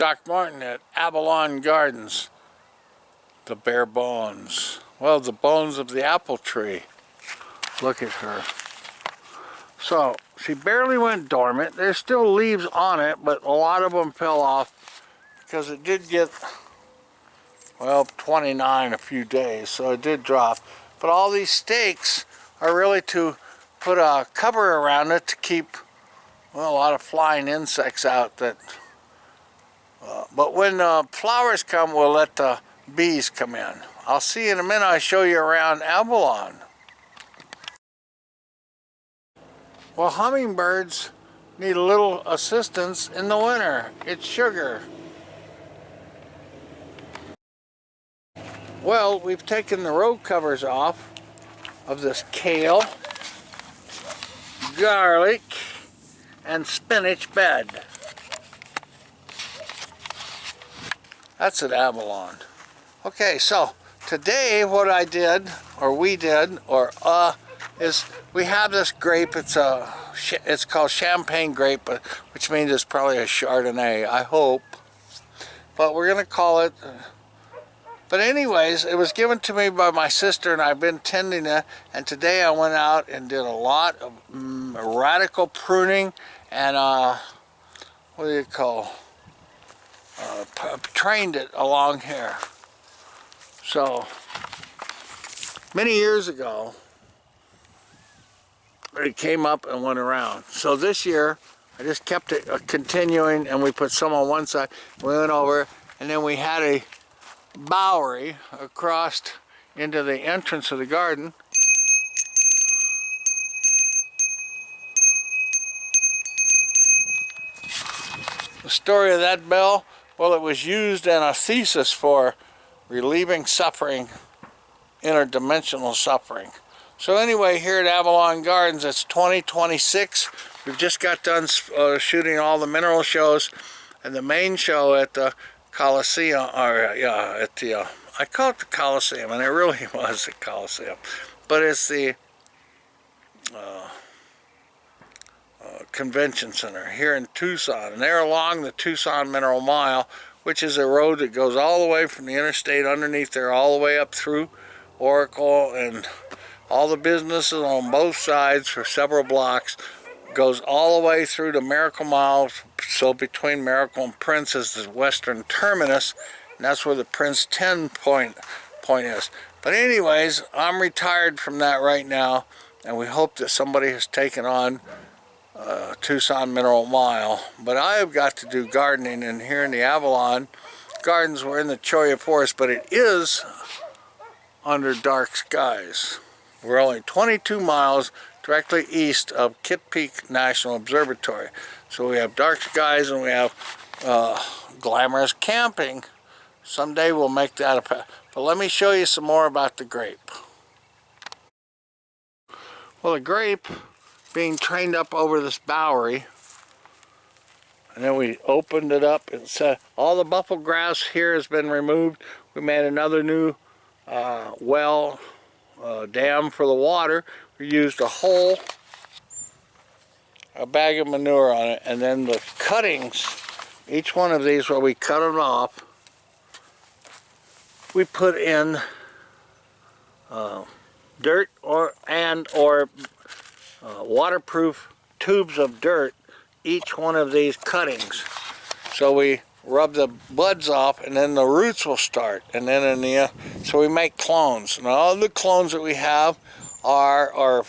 Doc Martin at Avalon Gardens. The bare bones. Well, the bones of the apple tree. Look at her. So, she barely went dormant. There's still leaves on it, but a lot of them fell off because it did get, well, 29 a few days, so it did drop. But all these stakes are really to put a cover around it to keep, well, a lot of flying insects out. But when flowers come, we'll let the bees come in. I'll see you in a minute. I'll show you around Avalon. Well, hummingbirds need a little assistance in the winter. It's sugar. Well, we've taken the row covers off of this kale, garlic, and spinach bed. That's at Avalon. Okay, so today what I did, or we did, is we have this grape. It's called champagne grape, which means it's probably a Chardonnay, I hope. But we're gonna call it. But anyways, it was given to me by my sister, and I've been tending it. And today I went out and did a lot of radical pruning and what do you call? Trained it along here. So many years ago, it came up and went around. So this year, I just kept it continuing, and we put some on one side. We went over, and then we had a bowery across into the entrance of the garden. The story of that bell, well, it was used in a thesis for relieving suffering, interdimensional suffering. So anyway, here at Avalon Gardens, it's 2026. We've just got done shooting all the mineral shows, and the main show at the Coliseum, I call it the Coliseum, and it really was the Coliseum, but it's the Convention Center here in Tucson, and they're along the Tucson Mineral Mile, which is a road that goes all the way from the interstate underneath there all the way up through Oracle, and all the businesses on both sides for several blocks, goes all the way through to Miracle Mile. So between Miracle and Prince is the western terminus, and that's where the Prince 10 point is. But anyways, I'm retired from that right now, and we hope that somebody has taken on Tucson Mineral Mile. But I have got to do gardening, and here in the Avalon Gardens, we're in the Cholla Forest, but it is under dark skies. We're only 22 miles directly east of Kitt Peak National Observatory. So we have dark skies, and we have glamorous camping. Someday we'll make that a... But let me show you some more about the grape. Well, the grape being trained up over this bowery, and then we opened it up, and so all the buffalo grass here has been removed. We made another new dam for the water. We used a bag of manure on it, and then the cuttings, each one of these where we cut them off, we put in dirt or waterproof tubes of dirt, each one of these cuttings. So we rub the buds off, and then the roots will start, and then so we make clones. And all the clones that we have are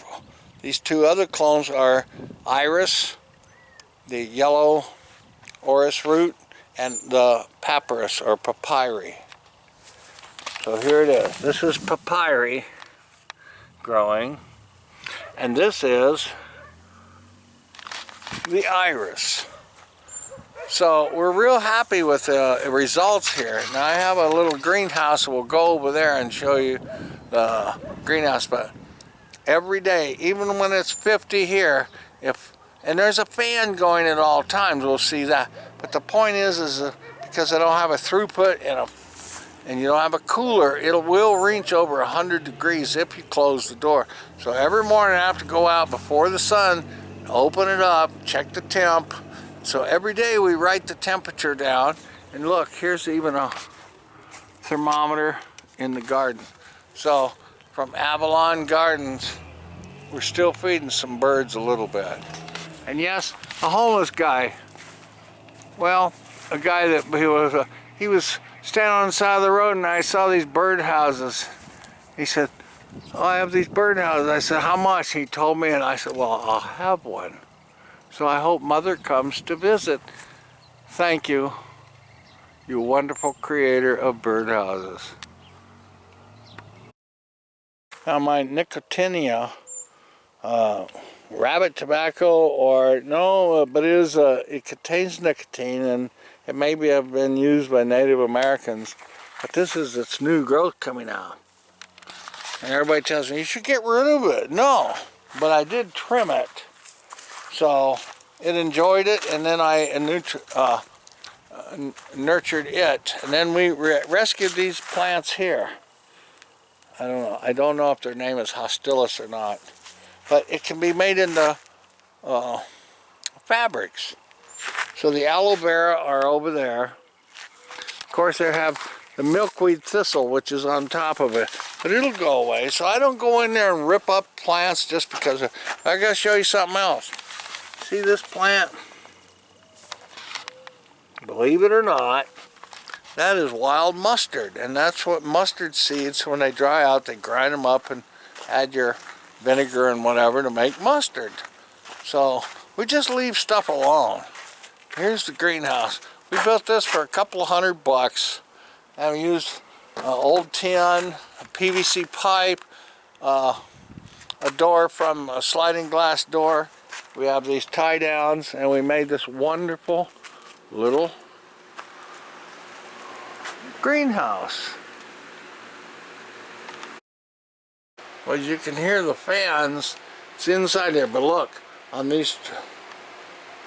these two other clones are iris, the yellow orris root, and the papyrus or papyri. So here it is. This is papyri growing, and this is the iris. So we're real happy with the results here. Now I have a little greenhouse. We'll go over there and show you the greenhouse. But every day, even when it's 50 here, and there's a fan going at all times, we'll see that. But the point is because I don't have a throughput and you don't have a cooler, it will reach over 100 degrees if you close the door. So every morning I have to go out before the sun, open it up, check the temp. So every day we write the temperature down, And look, here's even a thermometer in the garden. So from Avalon Gardens, we're still feeding some birds a little bit. And yes, a homeless guy. Well, a guy that he was standing on the side of the road, and I saw these bird houses. He said, "Oh, I have these bird houses." I said, "How much?" He told me, and I said, "Well, I'll have one." So I hope Mother comes to visit. Thank you, you wonderful creator of bird houses. Now my nicotinia, rabbit tobacco, or no, but it contains nicotine, and it maybe have been used by Native Americans, but this is its new growth coming out. And everybody tells me, you should get rid of it. No, but I did trim it. So it enjoyed it, and then I nurtured it. And then we rescued these plants here. I don't know if their name is hostilis or not. But it can be made into fabrics. So the aloe vera are over there. Of course, they have the milkweed thistle, which is on top of it. But it'll go away. So I don't go in there and rip up plants just because I gotta show you something else. See this plant? Believe it or not, that is wild mustard. And that's what mustard seeds, when they dry out, they grind them up and add your vinegar and whatever to make mustard. So we just leave stuff alone. Here's the greenhouse. We built this for a couple of $100, and we used old tin, a PVC pipe, a door from a sliding glass door. We have these tie downs, and we made this wonderful little greenhouse. Well, you can hear the fans. It's inside there, but look on these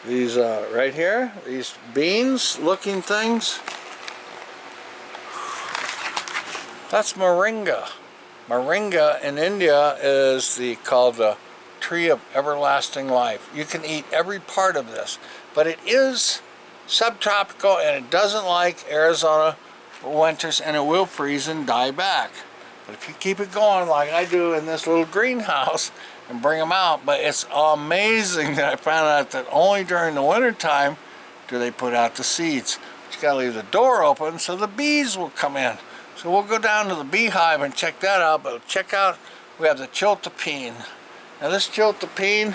right here, these beans looking things. That's moringa. Moringa in India is called the tree of everlasting life. You can eat every part of this, but it is subtropical, and it doesn't like Arizona winters, and it will freeze and die back. But if you keep it going like I do in this little greenhouse and bring them out, but it's amazing that I found out that only during the winter time do they put out the seeds. But you gotta leave the door open so the bees will come in. So we'll go down to the beehive and check that out, but check out, we have the chiltepine. Now this chiltepine,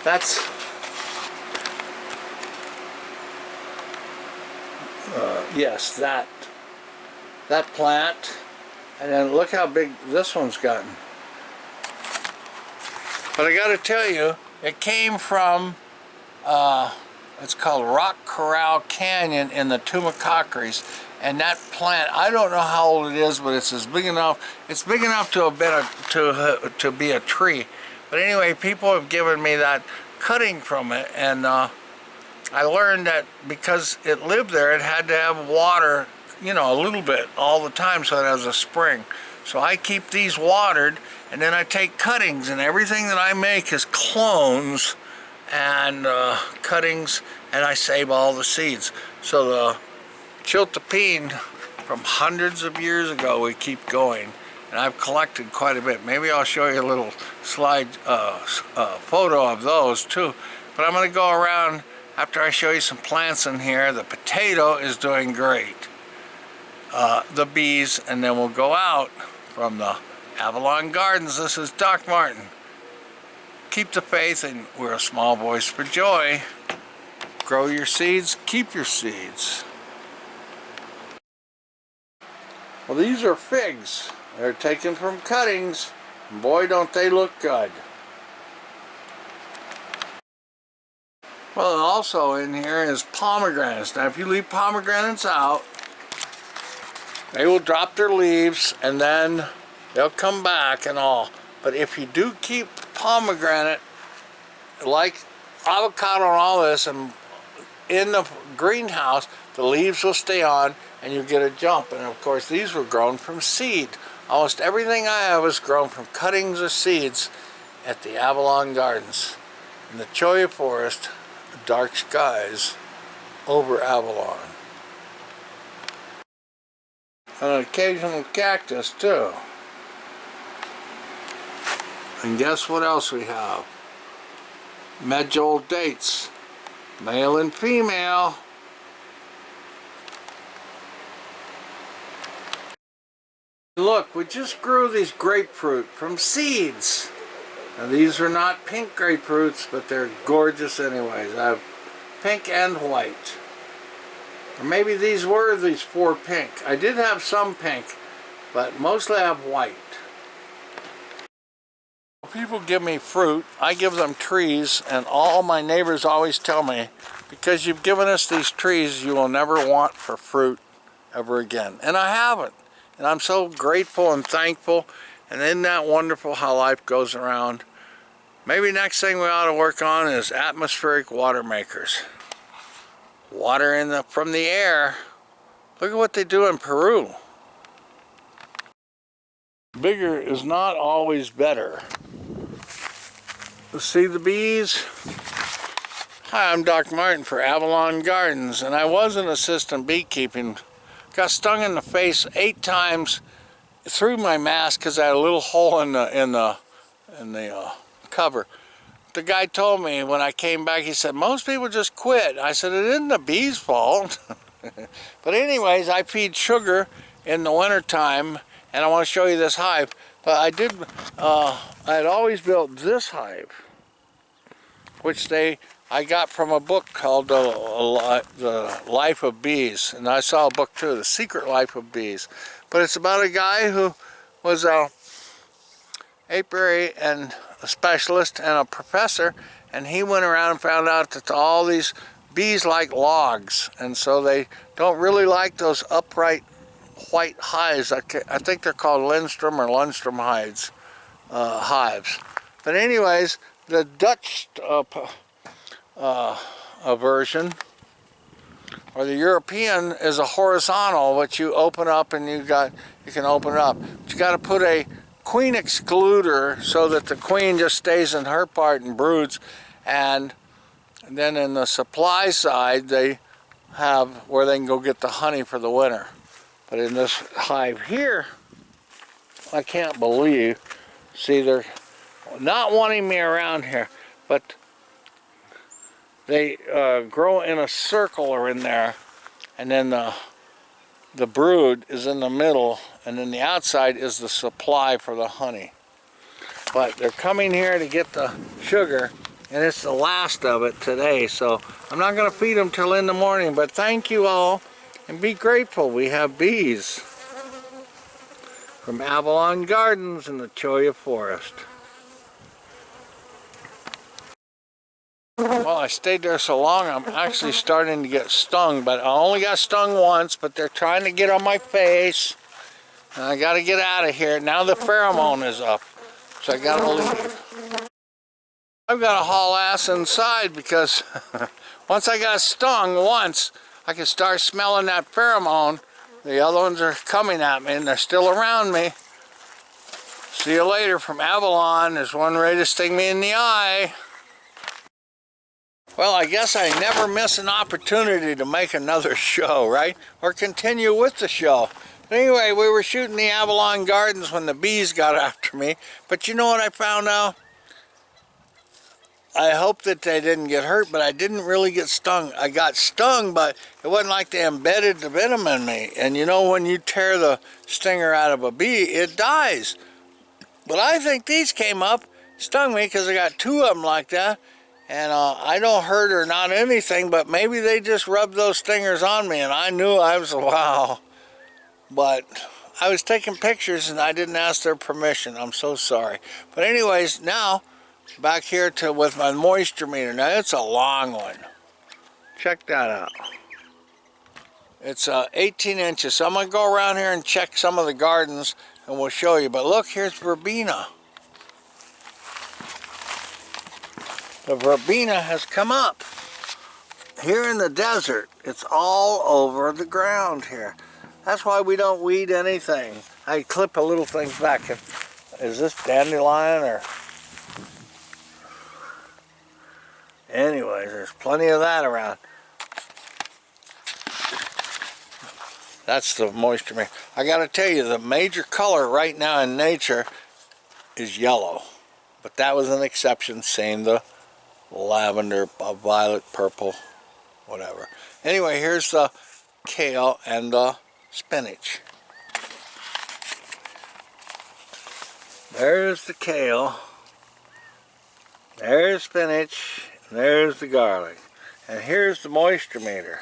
that's yes, that plant. And then look how big this one's gotten. But I gotta tell you, it came from, it's called Rock Corral Canyon in the Tumacacres. And that plant, I don't know how old it is, but it's big enough to have been to be a tree. But anyway, people have given me that cutting from it, and I learned that because it lived there, it had to have water, you know, a little bit all the time, so it has a spring. So I keep these watered, and then I take cuttings, and everything that I make is clones and cuttings, and I save all the seeds. So the chiltepine from hundreds of years ago, we keep going, and I've collected quite a bit. Maybe I'll show you a little slide photo of those too. But I'm going to go around after I show you some plants in here. The potato is doing great. The bees, and then we'll go out from the Avalon Gardens. This is Doc Martin. Keep the faith, and we're a small voice for joy. Grow your seeds, keep your seeds. Well, these are figs. They're taken from cuttings. And boy, don't they look good. Well, also in here is pomegranates. Now, if you leave pomegranates out, they will drop their leaves, and then they'll come back and all. But if you do keep pomegranate, like avocado and all this, and in the greenhouse, the leaves will stay on, and you get a jump. And of course, these were grown from seed. Almost everything I have is grown from cuttings or seeds at the Avalon Gardens. In the Cholla Forest, dark skies, over Avalon. An occasional cactus too. And guess what else we have? Medjool dates, male and female. Look, we just grew these grapefruit from seeds. Now these are not pink grapefruits, but they're gorgeous anyways. I have pink and white. Or maybe these were these 4 pink. I did have some pink, but mostly I have white. People give me fruit, I give them trees, and all my neighbors always tell me, because you've given us these trees, you will never want for fruit ever again. And I haven't. And I'm so grateful and thankful. And isn't that wonderful how life goes around? Maybe next thing we ought to work on is atmospheric water makers. Water from the air. Look at what they do in Peru. Bigger is not always better. See the bees? Hi, I'm Dr. Martin for Avalon Gardens, and I was an assistant beekeeping. Got stung in the face 8 times through my mask because I had a little hole in the cover. The guy told me when I came back, he said, most people just quit. I said, it isn't the bees' fault. But anyways, I feed sugar in the wintertime, and I want to show you this hive. But I had always built this hive, which I got from a book called The Life of Bees. And I saw a book too, The Secret Life of Bees. But it's about a guy who was a apiary and a specialist and a professor, and he went around and found out that all these bees like logs, and so they don't really like those upright white hives. I think they're called Lindstrom or Lundstrom hives. But anyways, the Dutch version, or the European, is a horizontal, which you open up and you can open it up. But you got to put a queen excluder so that the queen just stays in her part and broods, and then in the supply side they have where they can go get the honey for the winter. But in this hive here, I can't believe, see, they're not wanting me around here, but they grow in a circle or in there, and then the brood is in the middle, and then the outside is the supply for the honey. But they're coming here to get the sugar, and it's the last of it today, so I'm not going to feed them till in the morning. But thank you all, and be grateful. We have bees from Avalon Gardens in the Cholla Forest. Well, I stayed there so long, I'm actually starting to get stung, but I only got stung once, but they're trying to get on my face, and I got to get out of here. Now the pheromone is up, so I got to leave. I've got to haul ass inside because once I got stung once, I can start smelling that pheromone. The other ones are coming at me, and they're still around me. See you later from Avalon. There's one ready to sting me in the eye. Well, I guess I never miss an opportunity to make another show, right? Or continue with the show. But anyway, we were shooting the Avalon Gardens when the bees got after me. But you know what I found out? I hope that they didn't get hurt, but I didn't really get stung. I got stung, but it wasn't like they embedded the venom in me. And you know, when you tear the stinger out of a bee, it dies. But I think these came up, stung me, because I got 2 of them like that. And I don't hurt or not anything, but maybe they just rubbed those stingers on me, and I knew I was, wow. But I was taking pictures, and I didn't ask their permission. I'm so sorry. But anyways, now, back here with my moisture meter. Now, it's a long one. Check that out. It's 18 inches. So I'm going to go around here and check some of the gardens, and we'll show you. But look, here's verbena. The verbena has come up. Here in the desert, it's all over the ground here. That's why we don't weed anything. I clip a little things back. Is this dandelion or... Anyways, there's plenty of that around. That's the moisture meter. I got to tell you, the major color right now in nature is yellow. But that was an exception. Same the lavender, violet, purple, whatever. Anyway, here's the kale and the spinach. There's the kale. There's spinach. And there's the garlic. And here's the moisture meter.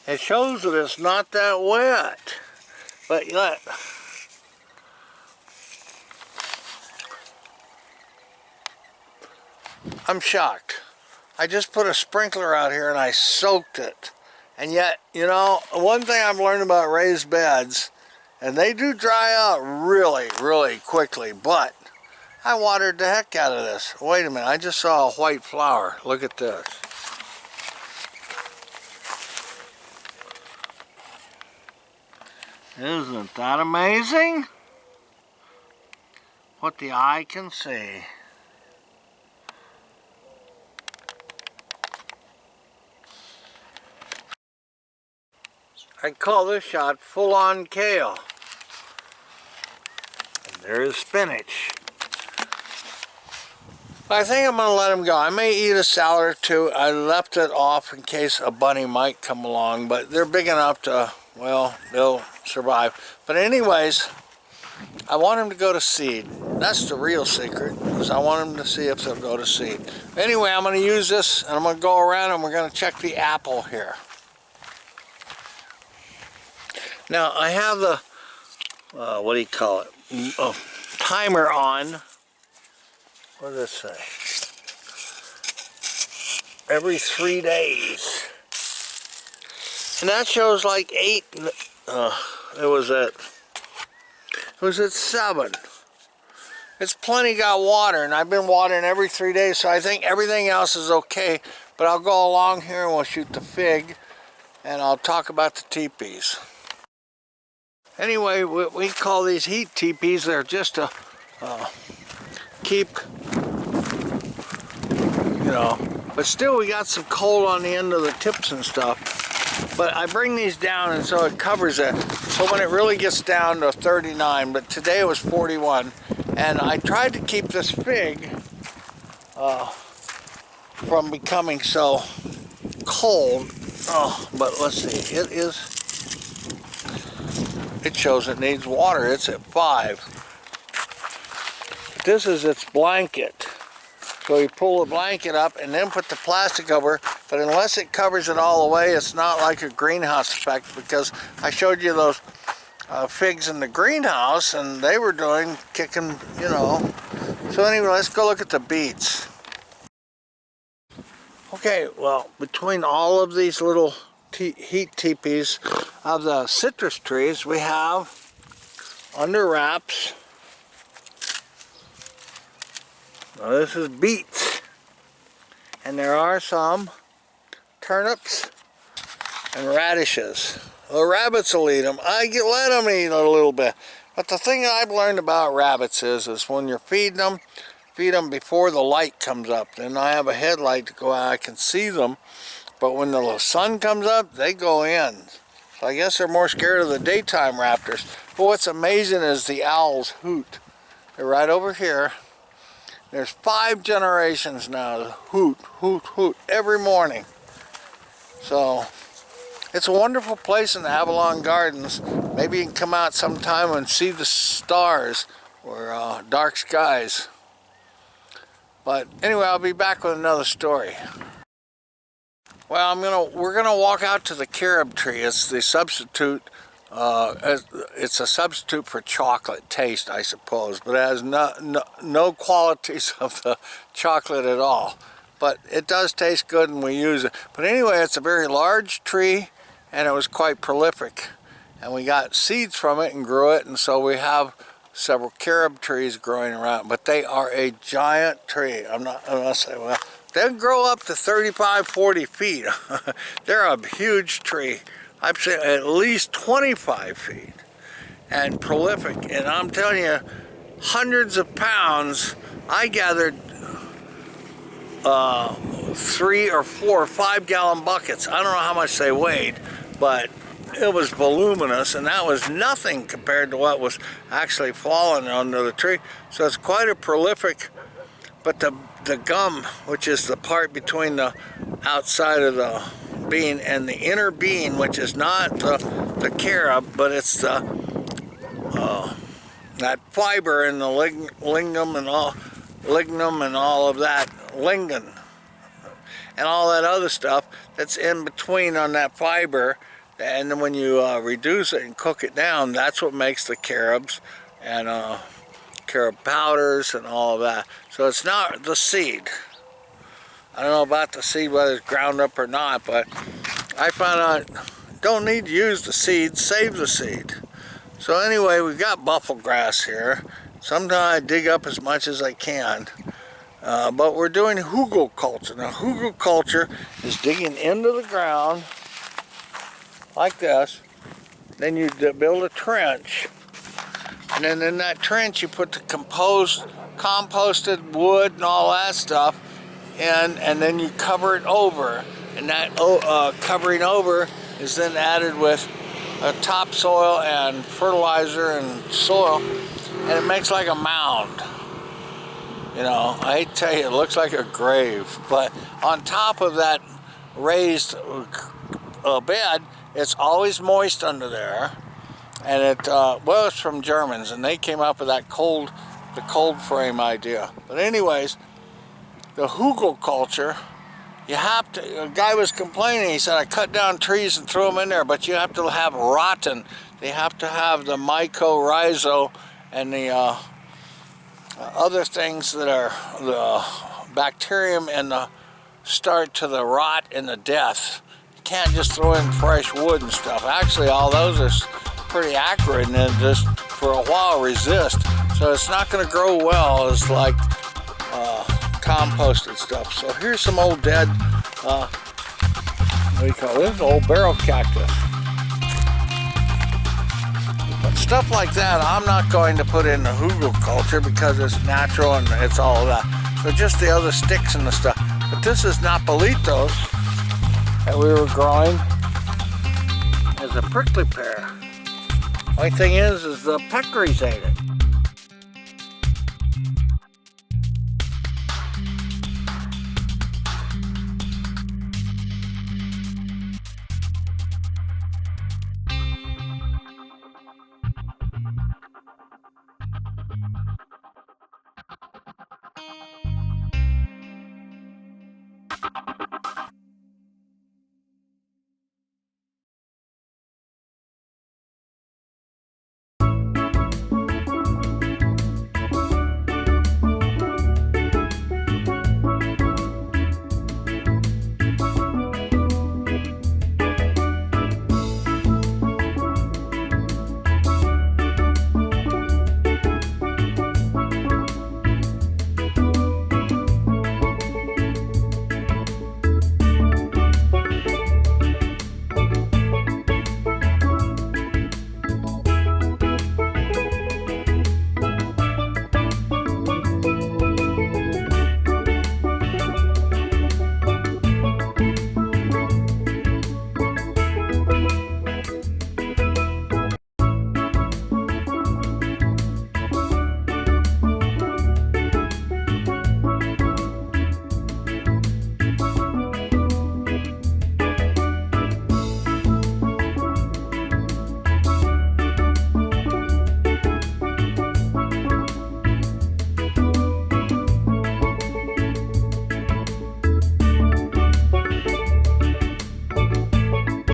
It shows that it's not that wet. But look. I'm shocked. I just put a sprinkler out here and I soaked it. And yet, you know, one thing I've learned about raised beds, and they do dry out really, really quickly, but I watered the heck out of this. Wait a minute, I just saw a white flower. Look at this. Isn't that amazing? What the eye can see. I call this shot full-on kale. And there's spinach. I think I'm going to let them go. I may eat a salad or two. I left it off in case a bunny might come along, but they're big enough to, well, they'll survive. But anyways, I want them to go to seed. That's the real secret, is I want them to see if they'll go to seed. Anyway, I'm going to use this, and I'm going to go around and we're going to check the apple here. Now, I have the, what do you call it, timer on. What does it say? Every 3 days. And that shows like 8, it was at 7. It's plenty got water, and I've been watering every 3 days, so I think everything else is okay. But I'll go along here and we'll shoot the fig, and I'll talk about the teepees. Anyway, we call these heat teepees. They're just to keep, you know, but still we got some cold on the end of the tips and stuff. But I bring these down and so it covers it. So when it really gets down to 39, but today it was 41. And I tried to keep this fig from becoming so cold. Oh, but let's see, it shows it needs water. It's at 5. This is its blanket. So you pull the blanket up and then put the plastic over, but unless it covers it all the way, it's not like a greenhouse effect, because I showed you those figs in the greenhouse and they were kicking, you know. So anyway, let's go look at the beets. Okay, well, between all of these little heat teepees of the citrus trees, we have under wraps. Now this is beets, and there are some turnips and radishes. The rabbits will eat them. Let them eat a little bit. But the thing I've learned about rabbits is when you're feeding them, feed them before the light comes up. Then I have a headlight to go out, I can see them. But when the sun comes up, they go in. So I guess they're more scared of the daytime raptors. But what's amazing is the owls hoot. They're right over here. There's 5 generations now that hoot, hoot, hoot every morning. So it's a wonderful place in the Avalon Gardens. Maybe you can come out sometime and see the stars or dark skies. But anyway, I'll be back with another story. Well, we're gonna walk out to the carob tree. It's the substitute. It's a substitute for chocolate taste, I suppose, but it has no qualities of the chocolate at all. But it does taste good, and we use it. But anyway, it's a very large tree, and it was quite prolific. And we got seeds from it and grew it, and so we have several carob trees growing around. But they are a giant tree. I'm not saying, well, they grow up to 35, 40 feet. They're a huge tree. I'd say at least 25 feet. And prolific. And I'm telling you, hundreds of pounds. I gathered 3 or 4 or 5 gallon buckets. I don't know how much they weighed, but it was voluminous, and that was nothing compared to what was actually falling under the tree. So it's quite a prolific, but the gum, which is the part between the outside of the bean and the inner bean, which is not the carob, but it's the that fiber in the lignum and all of that, lignin and all that other stuff that's in between on that fiber. And then when you reduce it and cook it down, that's what makes the carobs and carob powders and all of that. So it's not the seed. I don't know about the seed, whether it's ground up or not, but I found out don't need to use the seed, save the seed. So anyway, we've got buffalo grass here. Sometimes I dig up as much as I can. But we're doing hugelkultur. Now hugelkultur is digging into the ground like this. Then you build a trench. And then in that trench you put the composted wood and all that stuff in, and then you cover it over. And that covering over is then added with topsoil and fertilizer and soil, and it makes like a mound. You know, I hate to tell you, it looks like a grave, but on top of that raised bed, it's always moist under there. And it well, it's from Germans, and they came up with that the cold frame idea. But anyways, the hugelkultur, you have to, a guy was complaining, he said, I cut down trees and threw them in there, but you have to have rotten. They have to have the mycorrhizo and the other things that are the bacterium and the start to the rot and the death. You can't just throw in fresh wood and stuff. Actually, all those are pretty acrid and then just for a while resist. So it's not going to grow well as like composted stuff. So here's some old dead, what do you call this? Old barrel cactus. But stuff like that, I'm not going to put in the hugelkultur because it's natural and it's all of that. So just the other sticks and the stuff. But this is Napolitos that we were growing as a prickly pear. Only thing is the peccaries ate it.